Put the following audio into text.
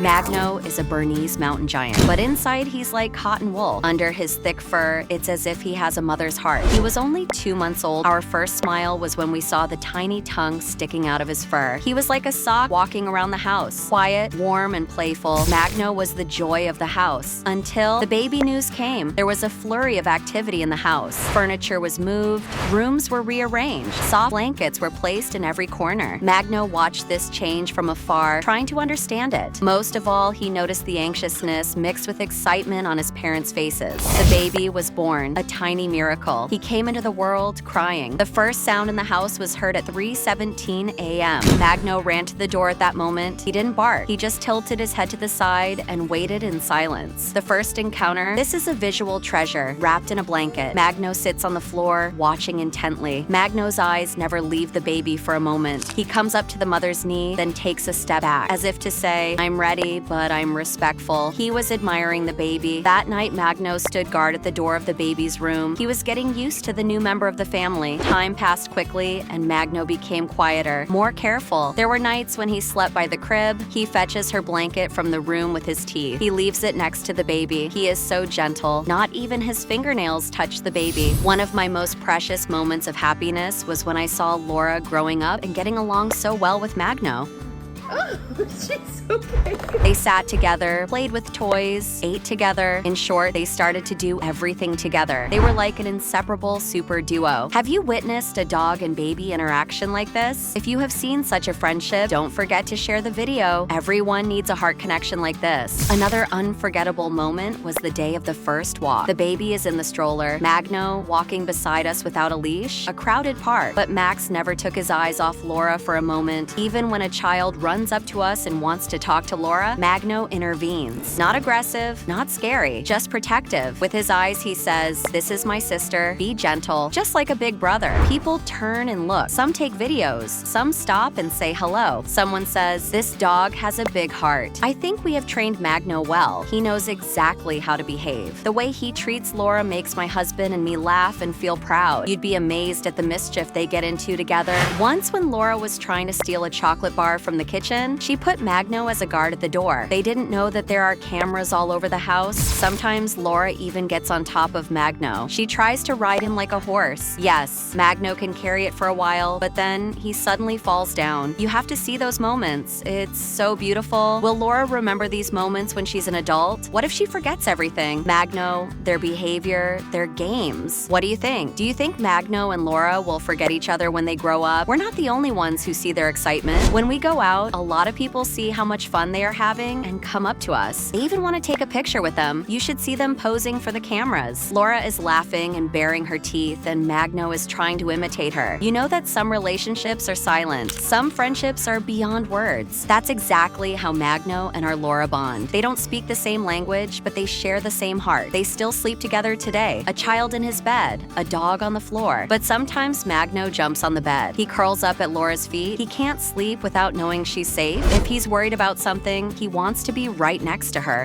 Magno is a Bernese Mountain giant, but inside he's like cotton wool. Under his thick fur, it's as if he has a mother's heart. He was only 2 months old. Our first smile was when we saw the tiny tongue sticking out of his fur. He was like a sock walking around the house. Quiet, warm, and playful, Magno was the joy of the house. Until the baby news came. There was a flurry of activity in the house. Furniture was moved, rooms were rearranged, soft blankets were placed in every corner. Magno watched this change from afar, trying to understand it. Most of all, he noticed the anxiousness mixed with excitement on his parents' faces. The baby was born, a tiny miracle. He came into the world crying. The first sound in the house was heard at 3:17 a.m. Magno ran to the door at that moment. He didn't bark. He just tilted his head to the side and waited in silence. The first encounter, this is a visual treasure, wrapped in a blanket. Magno sits on the floor, watching intently. Magno's eyes never leave the baby for a moment. He comes up to the mother's knee, then takes a step back, as if to say, "I'm ready, but I'm respectful." He was admiring the baby. That night, Magno stood guard at the door of the baby's room. He was getting used to the new member of the family. Time passed quickly, and Magno became quieter, more careful. There were nights when he slept by the crib. He fetches her blanket from the room with his teeth. He leaves it next to the baby. He is so gentle. Not even his fingernails touch the baby. One of my most precious moments of happiness was when I saw Laura growing up and getting along so well with Magno. Oh, she's okay. They sat together, played with toys, ate together. In short, they started to do everything together. They were like an inseparable super duo. Have you witnessed a dog and baby interaction like this? If you have seen such a friendship, don't forget to share the video. Everyone needs a heart connection like this. Another unforgettable moment was the day of the first walk. The baby is in the stroller, Magno walking beside us without a leash, a crowded park. But Max never took his eyes off Laura for a moment. Even when a child runs up to us and wants to talk to Laura, Magno intervenes. Not aggressive, not scary, just protective. With his eyes, he says, "This is my sister, be gentle," just like a big brother. People turn and look. Some take videos. Some stop and say hello. Someone says, "This dog has a big heart." I think we have trained Magno well. He knows exactly how to behave. The way he treats Laura makes my husband and me laugh and feel proud. You'd be amazed at the mischief they get into together. Once when Laura was trying to steal a chocolate bar from the kitchen, she put Magno as a guard at the door. They didn't know that there are cameras all over the house. Sometimes Laura even gets on top of Magno. She tries to ride him like a horse. Yes, Magno can carry it for a while, but then he suddenly falls down. You have to see those moments. It's so beautiful. Will Laura remember these moments when she's an adult? What if she forgets everything? Magno, their behavior, their games. What do you think? Do you think Magno and Laura will forget each other when they grow up? We're not the only ones who see their excitement. When we go out, a lot of people see how much fun they are having and come up to us. They even want to take a picture with them. You should see them posing for the cameras. Laura is laughing and baring her teeth, and Magno is trying to imitate her. You know that some relationships are silent. Some friendships are beyond words. That's exactly how Magno and our Laura bond. They don't speak the same language, but they share the same heart. They still sleep together today. A child in his bed, a dog on the floor. But sometimes Magno jumps on the bed. He curls up at Laura's feet. He can't sleep without knowing she's safe. If he's worried about something, he wants to be right next to her.